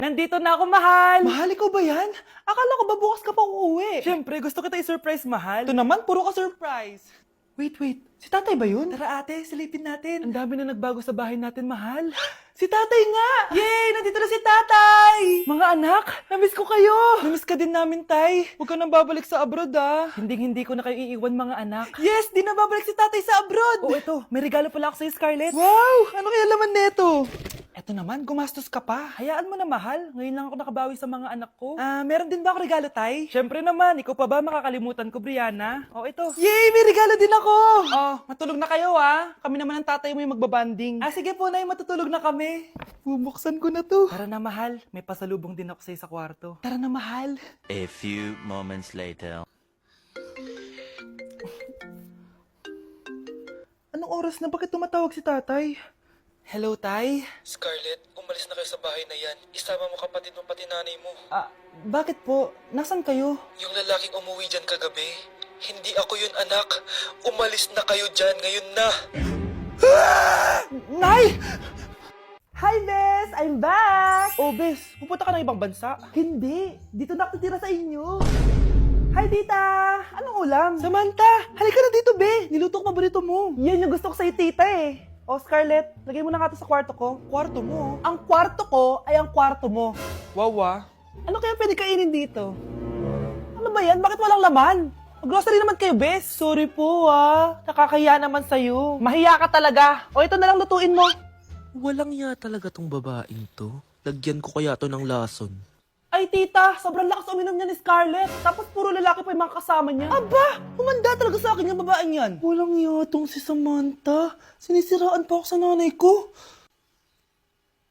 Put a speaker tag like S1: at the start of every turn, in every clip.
S1: Nandito na ako, mahal!
S2: Mahal, ikaw ba yan? Akala ko ba bukas ka pa uuwi?
S1: Siyempre, gusto kita i-surprise, mahal.
S2: Ito naman, puro ka surprise. Wait. Si tatay ba yun?
S1: Tara ate, silipin natin.
S2: Ang dami na nagbago sa bahay natin, mahal.
S1: Si tatay nga! Yay! Nandito na si tatay!
S2: Mga anak,
S1: Namiss ko kayo!
S2: namiss ka din namin, tay. Huwag ka nang babalik sa abroad, ah.
S1: Hindi ko na kayo iiwan, mga anak.
S2: Yes, di na babalik si tatay sa abroad.
S1: Oh, ito, may regalo pala ako sa'yo, Scarlett.
S2: Wow! Ano kaya laman neto? Eto naman, gumastos ka pa.
S1: Hayaan mo na, mahal. Ngayon lang ako nakabawi sa mga anak ko.
S2: Meron din ba ako regalo, tay?
S1: Siyempre naman, ikaw pa ba makakalimutan ko, Brianna? Oh, ito.
S2: Yay! May regalo din ako!
S1: Oh, matulog na kayo, ah. Kami naman ang tatay mo yung magbabanding.
S2: Sige po, nay, matutulog na kami. Bubuksan ko na to.
S1: Tara na, mahal. May pasalubong din ako sa'yo sa kwarto.
S2: Tara na, mahal.
S3: A few moments later.
S2: Anong oras na? Bakit tumatawag si tatay? Hello, tay?
S4: Scarlett, umalis na kayo sa bahay na yan. Isama mo kapatid mo pati nanay mo.
S2: Bakit po? Nasaan kayo?
S4: Yung lalaking umuwi dyan kagabi, hindi ako yun anak. Umalis na kayo dyan ngayon na.
S2: Nay!
S1: Hi, Bes! I'm back!
S2: Oh, Bes, pupunta ka ng ibang bansa?
S1: Hindi. Dito na ako titira sa inyo. Hi, tita! Anong ulam?
S2: Samantha, halika na dito, be. Niluto ko paborito mo.
S1: Yan yung gusto ko sa'yo, tita eh. O, Scarlett, lagay mo na nga to sa kwarto ko.
S2: Kwarto mo.
S1: Ang kwarto ko ay ang kwarto mo.
S2: Wow, ah.
S1: Ano kaya pwede kainin dito? Ano ba yan? Bakit walang laman? Grocery naman kayo, Bes.
S2: Sorry po, ah.
S1: Nakakahiya naman sa'yo. Mahiya ka talaga. O, ito na lang lutuin mo.
S4: Walang ya talaga tong babaeng to. Lagyan ko kaya to ng lason.
S1: Ay, tita, sobrang lakas uminom niya ni Scarlett. Tapos puro lalaki pa yung mga kasama niya.
S2: Aba, humanda talaga sa akin yung babaeng yan. Walang yatong si Samantha. Sinisiraan pa ako sa nanay ko.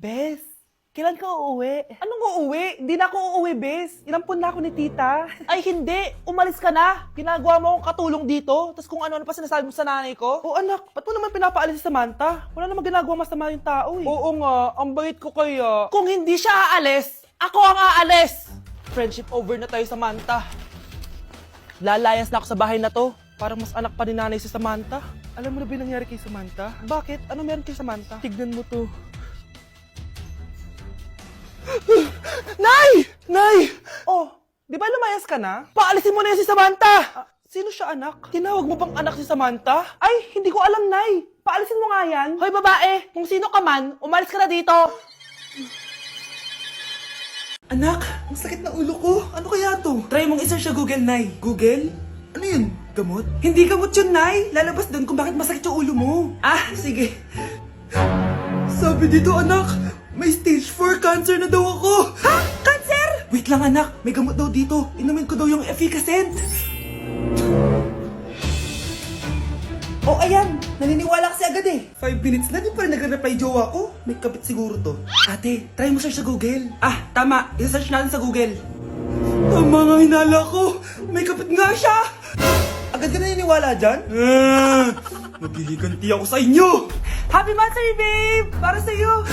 S1: Bes, kailan ka uuwi? Anong uuwi? Hindi na ako uuwi, Bes. Inampun na ako ni tita. Ay, hindi. Umalis ka na. Ginagawa mo akong katulong dito. Tapos kung ano-ano pa sinasabi mo sa nanay ko.
S2: O anak, ba't mo naman pinapaalis si Samantha? Wala namang ginagawa masama yung tao eh.
S1: Oo nga, ang bait ko kaya. Kung hindi siya aalis, ako ang aalis!
S2: Friendship over na tayo, Samantha. Lalayas na ako sa bahay na to. Parang mas anak pa ni nanay si Samantha. Alam mo na ba yung nangyari kay Samantha? Bakit? Ano meron kay Samantha? Tignan mo to. Nay! Nay!
S1: Oh, di ba lumayas ka na?
S2: Paalisin mo na yan si Samantha! Sino siya, anak? Tinawag mo bang anak si Samantha?
S1: Ay, hindi ko alam, Nay. Paalisin mo nga yan. Hoy, babae, kung sino ka man, umalis ka na dito.
S2: Anak, ang sakit na ulo ko. Ano kaya to? Try mong i-search sa Google, Nay. Google? Ano yun? Gamot? Hindi gamot yun, Nay. Lalabas doon kung bakit masakit yung ulo mo. Sige. Sabi dito, anak, may stage 4 cancer na daw ako. Ha? Cancer? Wait lang, anak. May gamot daw dito. Inumin ko daw yung Efficacent. Oh, ayan. Naniniwala kasi agad eh. 5 minutes na, di pa rin nagre-reply jowa ko. May kabit siguro to. Ate, try mo search sa Google. Tama. I-search natin sa Google. Tama nga hinala ko. May kapit nga siya. Agad ka naniniwala dyan? Magliganti ako sa inyo.
S1: Happy Monthsary, babe! Para sa'yo.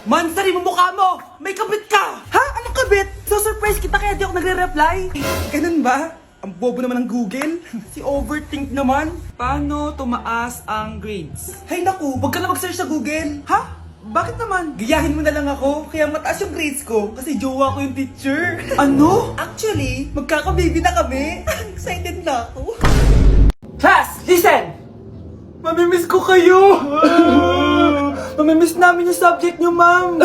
S2: Mansari mo mukha mo. May kabit ka.
S1: Ha? Anong kabit? So surprise kita kaya di ako nagre-reply.
S2: Ganun ba? Ang bobo naman ng Google. Si overthink naman. Paano tumaas ang grades? Hay naku, wag ka na mag-search sa Google. Ha? Bakit naman? Gayahin mo na lang ako, kaya mataas yung grades ko kasi jowa ko yung teacher. Ano? Actually, magkakababy na kami. Excited na ako.
S1: Class, listen!
S2: Mamimiss ko kayo! Mamimiss namin yung subject nyo, ma'am!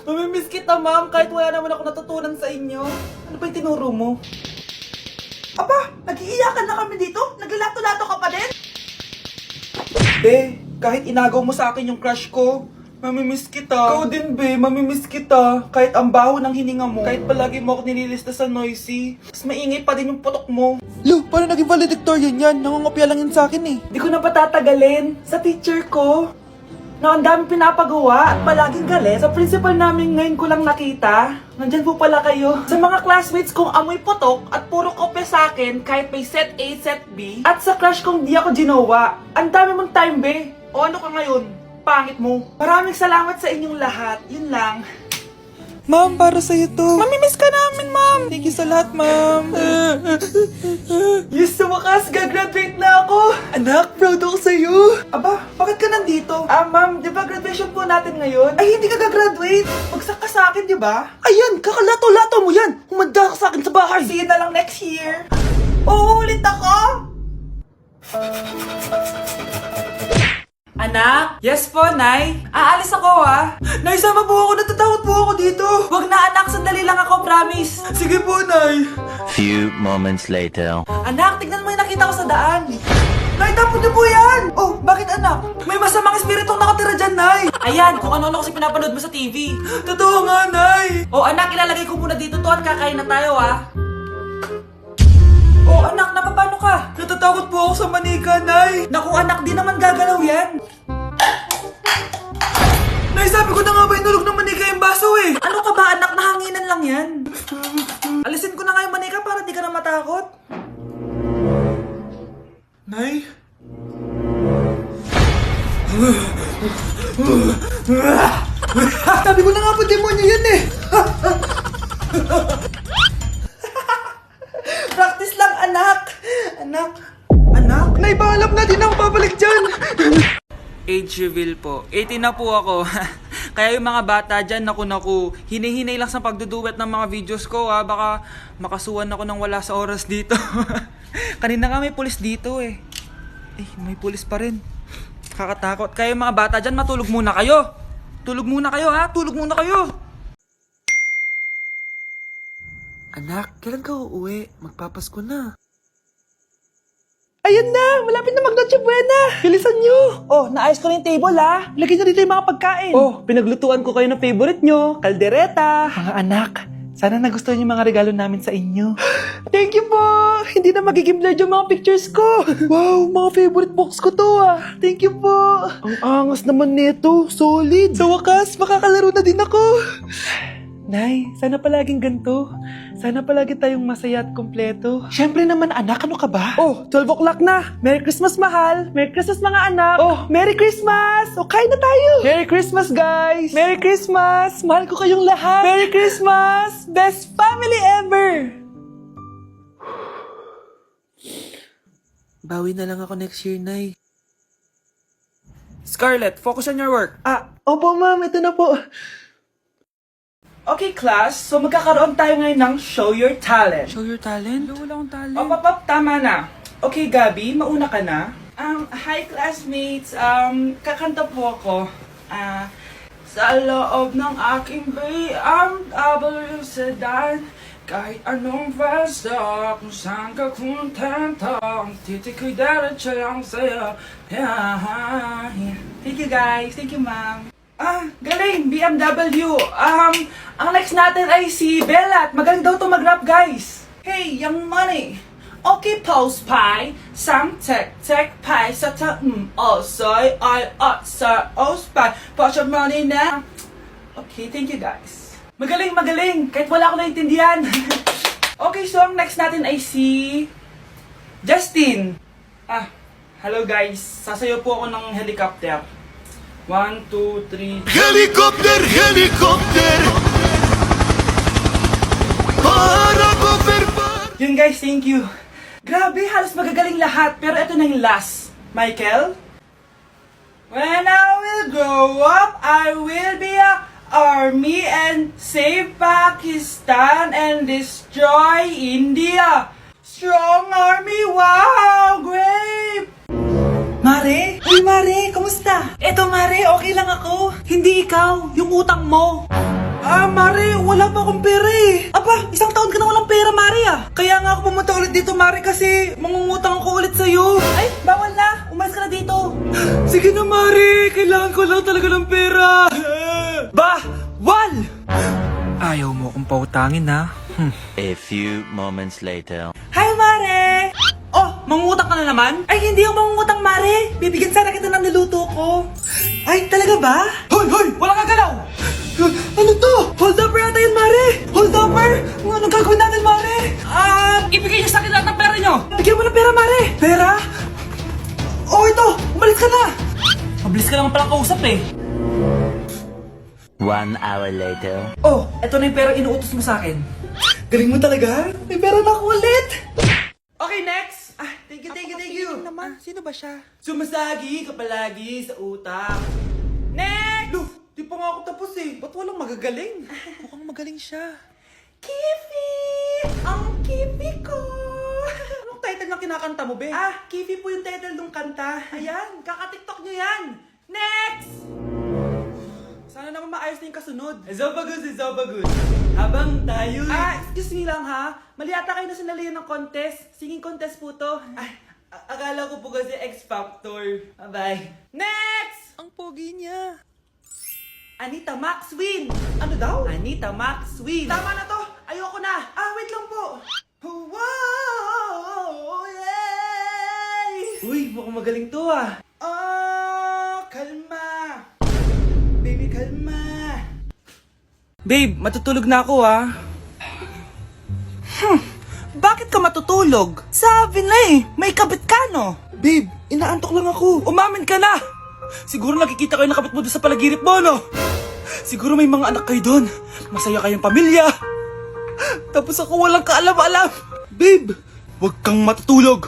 S2: Mamimiss kita, ma'am, kahit wala naman ako natutunan sa inyo. Ano ba yung tinuro mo? Aba, nag-iiyakan na kami dito? Naglalato-lato ka pa din? Be, kahit inagaw mo sa akin yung crush ko, mamimiss kita. Ikaw din, be, mamimiss kita. Kahit ang baho ng hininga mo, kahit palagi mo ako nililista sa noisy, mas maingay pa din yung putok mo. Lo, paano naging valedictorian yan? Nangungopia lang yun sa akin eh.
S1: Di ko na patatagalin sa teacher ko na ang daming pinapagawa at palaging galit. Sa principal namin ngayon ko lang nakita. Nandyan po pala kayo. Sa mga classmates kong amoy putok at puro kopya sa akin kahit may set A, set B. At sa crush kong di ako ginawa. Ang dami mong time, be. O ano ka ngayon? Pangit mo. Maraming salamat sa inyong lahat. Yun lang.
S2: Ma'am, para sa'yo to. Mamimiss ka namin, ma'am. Thank you sa lahat, ma'am.
S1: Yes, sa wakas, gagraduate na ako! Anak, proud ako sa'yo! Aba, bakit ka nandito? Ma'am, di ba graduation po natin ngayon? Ay, hindi ka gagraduate! Bagsak ka sa akin, di ba? Ayan, kakalato-lato mo yan! Humanda ka sa akin sa bahay! See you na lang next year! Uulit ako!
S2: Anak? Yes po, Nay. Aalis ako, ah.
S1: Nay, sama po ako! Natatakot po ako dito!
S2: Wag na, anak. Sandali lang ako, promise.
S1: Sige po, Nay!
S3: Few moments later.
S2: Anak, tignan mo yung nakita ko sa daan.
S1: Nay, tapon niyo po yan! Oh, bakit anak? May masamang espiritong nakatira dyan, Nay!
S2: Ayan, kung ano-ano kasi pinapanood mo sa TV.
S1: Totoo nga, Nay!
S2: Oh, anak, ilalagay ko muna dito to at kakain na tayo, ah. Oh, anak, napapano ka?
S1: Natatakot po ako sa manika, Nay!
S2: Naku, anak, di naman gagalaw yan.
S1: Nay, sabi ko na nga ba inulog ng manika yung baso eh!
S2: Ano ka ba, anak? Nahanginan lang yan. Alisin ko na nga yung manika para di ka na matakot.
S1: Nay? Sabi ko na nga ba demonyo yan eh!
S2: Practice lang, anak. Anak.
S1: Anak? Nay, paalam na din ako babalik dyan!
S2: Age reveal po. 18 na po ako. Kaya yung mga bata dyan, naku, hinihinay lang sa pagduduwet ng mga videos ko, ha. Baka makasuhan ako ng wala sa oras dito. Kanina nga may pulis dito, eh. Eh, may pulis pa rin. Kakatakot. Kaya yung mga bata dyan, matulog muna kayo. Tulog muna kayo, ha. Tulog muna kayo.
S1: Anak, kailan ka uuwi? Magpapasko na. Ayan na! Malapit na mag-Noche Buena! Bilisan nyo!
S2: Oh, naayos ko na yung table, ha.
S1: Lagyan nyo dito yung mga pagkain. Oh, pinaglutuan ko kayo ng favorite nyo. Kaldereta. Mga anak, sana nagustuhan yung mga regalo namin sa inyo. Thank you po! Hindi na magiging blurred yung mga pictures ko. Wow, mga favorite box ko to ah. Thank you po. Ang angas naman nito. Solid. Sa wakas, makakalaro na din ako. Nay, sana palaging ganito. Sana palagi tayong masaya at kompleto. Siyempre naman anak, ano ka ba? Oh, 12 o'clock na. Merry Christmas, mahal. Merry Christmas, mga anak. Oh, Merry Christmas. O, kain na tayo. Merry Christmas, guys. Merry Christmas. Mahal ko kayong lahat. Merry Christmas. Best family ever. Bawi na lang ako next year, Nay.
S2: Scarlett, focus on your work.
S1: Opo, ma'am. Ito na po. Okay, class. So, magkakaroon tayo ngayon ng Show Your Talent.
S2: Show your talent? Wala akong talent.
S1: Pop, tama na. Okay, Gabi, mauna ka na. Hi, classmates. Kakanta po ako. Sa loob ng aking BMW sedan, kahit anong basta, kung saan ka kontento, ang titik ko'y diretso lang sa'yo. Thank you, guys. Thank you, ma'am. Galing! BMW! Ang next natin ay si Bella at magaling daw to mag-rap, guys! Hey, Young Money! Okay, Pulse Pie! Sang tek pie sa soy, sa spy, put your money na! Okay, thank you, guys. Magaling! Kahit wala ako naintindihan! Okay, so ang next natin ay si Justin! Hello guys! Sasayaw po ako ng helicopter. 1, 2, 3.
S5: Helicopter, helicopter.
S1: Yun guys, thank you. Grabe, halos magagaling lahat. Pero ito na yung last. Michael? When I will grow up, I will be a army and save Pakistan and destroy India. Strong army, wow, great! Mare? Uy, Mare, kamusta? Eto, Mare, okay lang ako. Hindi ikaw, yung utang mo. Mare, wala pa akong pera eh. Aba, isang taon ka na walang pera, Mare ah. Kaya nga ako pumunta ulit dito, Mare, kasi mangungutang ako ulit sa'yo. Ay, bawal na. Umalis ka na dito. Sige na, Mare. Kailangan ko lang talaga ng pera. Wal! Ayaw mo akong pautangin, ha?
S3: A few moments later.
S1: Hi, Mare! Oh, mangungutang ka na naman? Ay, hindi ako mangungutang, Mare. Bibigyan sana kita ng niluto ko. Ay, talaga ba? Hoy! Wala kang galaw! Ano to? Hold upper yata yun, Mare! Hold upper? Anong gagawin natin, Mare? Ibigay niyo sa akin lahat ng pera niyo! Bigyan mo ng pera, Mare! Pera? Oh, ito! Umalis ka na! Mabilis ka naman palang kausap eh.
S3: 1 hour later.
S2: Oh, eto na yung pera inuutos mo sa akin. Galing mo talaga. May pera na ako ulit. Okay, next. Thank you.
S1: naman, sino ba siya?
S2: Sumasagi ka palagi sa utak. Next! Look, di pa nga ako tapos eh. Ba't walang magagaling?
S1: Mukhang magaling siya.
S2: Kifi! Ang Kifi ko! Anong title ng kinakanta mo, be? Kifi po yung title ng kanta. Ayan, kaka-tiktok nyo yan. Next! Sana naman maayos na yung kasunod. Zobagus. Habang tayo... excuse me lang ha. Mali ata kayo na sinalihan ng contest. Singing contest po to. Akala ko po kasi X Factor. Bye. Next!
S1: Ang pogi niya.
S2: Anita Max win! Ano daw? Anita Max win! Tama na to! Ayoko na! Wait lang po! Wow! Yay! Uy, mukhang magaling to ah! Kalma! Baby, kalma! Babe, matutulog na ako ah! Bakit ka matutulog? Sabi na eh, may kabit ka no?
S1: Babe, inaantok lang ako.
S2: Umamin ka na! Siguro nakikita ko yung nakabit mo doon sa palagirit mo, no? Siguro may mga anak kayo doon. Masaya kayong pamilya. Tapos ako walang kaalam-alam.
S1: Babe, huwag kang matutulog.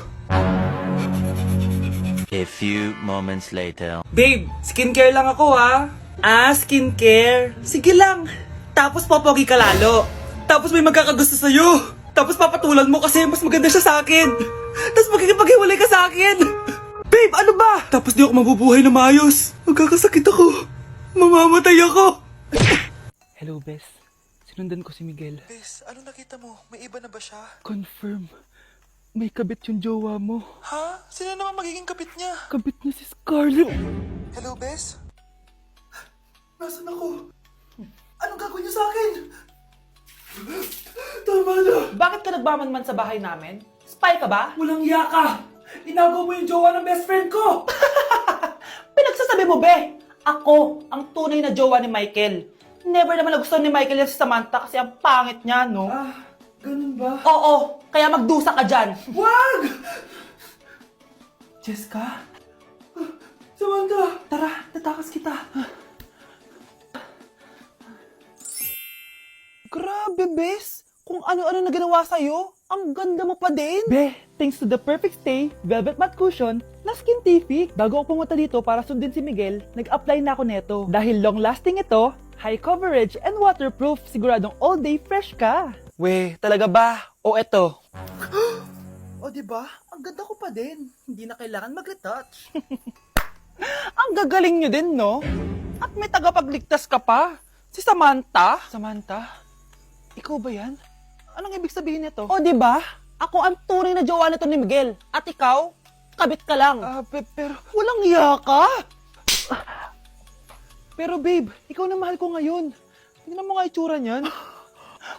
S3: A few moments later.
S2: Babe, skincare lang ako, ha? Skincare. Sige lang. Tapos popogi ka lalo. Tapos may magkakagusto sa'yo. Tapos papatulan mo kasi mas maganda siya sa akin. Tapos magkikipaghiwalay ka sa akin. Babe, ano ba? Tapos di ako mabubuhay na maayos. Magkakasakit ako. Mamamatay ako.
S1: Hello, Bes. Sinundan ko si Miguel.
S4: Bes, ano nakita mo? May iba na ba siya?
S1: Confirm. May kabit yung jowa mo.
S4: Ha? Sino naman magiging kapit niya?
S1: Kabit niya si Scarlett.
S4: Hello, Bes?
S2: Nasaan ako? Anong gagawin niyo sa akin? Tama na. Bakit ka nagmamanman sa bahay namin? Spy ka ba? Walang yaka. Inagaw mo yung jowa ng best friend ko. Pinagsasabi mo, be? Ako, ang tunay na jowa ni Michael. Never naman nagustuhan ni Michael yan si Samantha kasi ang pangit niya, no? Ganun ba? Oo, kaya magdusa ka dyan. Wag! Jessica? Samantha! Tara, tatakas kita.
S1: Grabe, Bes. Kung ano-ano na ginawa sa'yo, ang ganda mo pa din. Be, thanks to the perfect stay, velvet matte cushion, na Skintific. Bago ako pumunta dito para sundin si Miguel, nag-apply na ako neto. Dahil long-lasting ito, high coverage, and waterproof, siguradong all day fresh ka.
S2: We, talaga ba? O eto?
S1: O, diba? Ang ganda ko pa din.
S2: Hindi na kailangan mag-retouch.
S1: Ang gagaling nyo din, no? At may tagapagligtas ka pa. Si Samantha.
S2: Samantha?
S1: Ikaw ba yan? Anong ibig sabihin nito? O, di ba? Ako ang tunay na jowa nito ni Miguel. At ikaw, kabit ka lang.
S2: Pero...
S1: Walang iya ka! Pero babe, ikaw na mahal ko ngayon. Tingnan mo nga itsura niyan.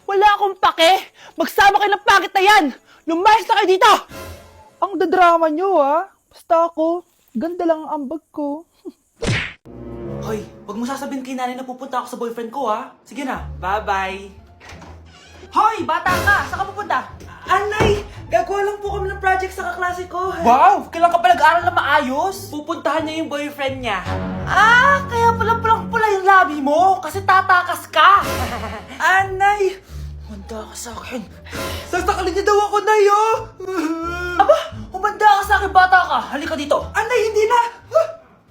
S1: Wala akong pake! Magsama kayo ng pangit na yan! Lumayas na kayo dito! Ang dadrama nyo, ha? Basta ako, ganda lang ang ambag ko.
S2: Hoy, wag mo sasabihin kay nanay na pupunta ako sa boyfriend ko, ha? Sige na, bye-bye. Hoy, bata ka! Saan ka pupunta? Anay! Gagawa lang po kami ng project sa kaklase ko. Wow! Kailan ka pa nag-aaral na maayos? Pupuntahan niya yung boyfriend niya. Kaya pala pulang-pula yung labi mo kasi tatakas ka. Anay! Humanda ka sa akin. Sasakalin niya daw ako, Nay, oh! Aba! Humanda ka sa akin, bata ka! Halika dito. Anay, hindi na!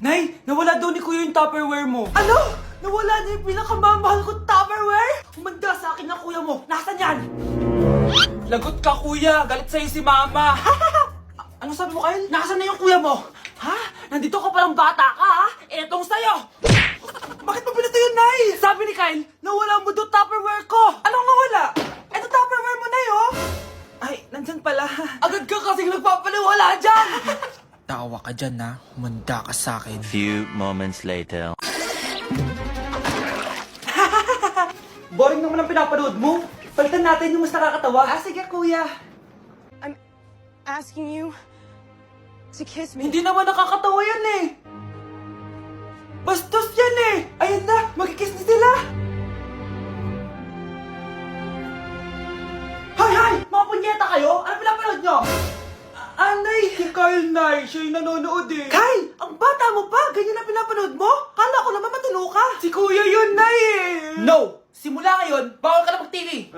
S2: Nay, nawala daw ni Kuya yung Tupperware mo. Ano? Nawala na yung pinakamamahal kong Tupperware? Humanda sa akin ng kuya mo. Nasaan yan? Lagot ka, kuya. Galit sa'yo si mama. Ano sabi mo, Kyle? Nasaan na yung kuya mo? Ha? Nandito ka palang bata ka, ha? Etong sa'yo. Bakit mo pinito yun, Nay? Sabi ni Kyle, nawala mo doon Tupperware ko. Anong nawala? Eto Tupperware mo, Nay, oh. Ay, nandyan pala. Agad ka kasing nagpapaliwala dyan.
S4: Tawa ka dyan, ha? Humanda ka sa akin.
S3: Few moments later.
S2: Boring naman ang pinapanood mo. Palitan natin yung mas nakakatawa. Sige, kuya.
S6: Asking you to kiss me.
S2: Hindi naman nakakatawa yan eh. Bastos yan eh. Ayan na, magkikiss na sila. Hay! Mga punyeta kayo? Ano pinapanood nyo? Anay, si Kyle Nice. siya yung nanonood eh.
S1: Kai! Ang bata mo pa! Ganyan na pinapanood mo? Kala ko naman matino ka!
S2: Si kuya yun, Nay eh!
S1: No! Simula ngayon, bawal ka na mag-TV!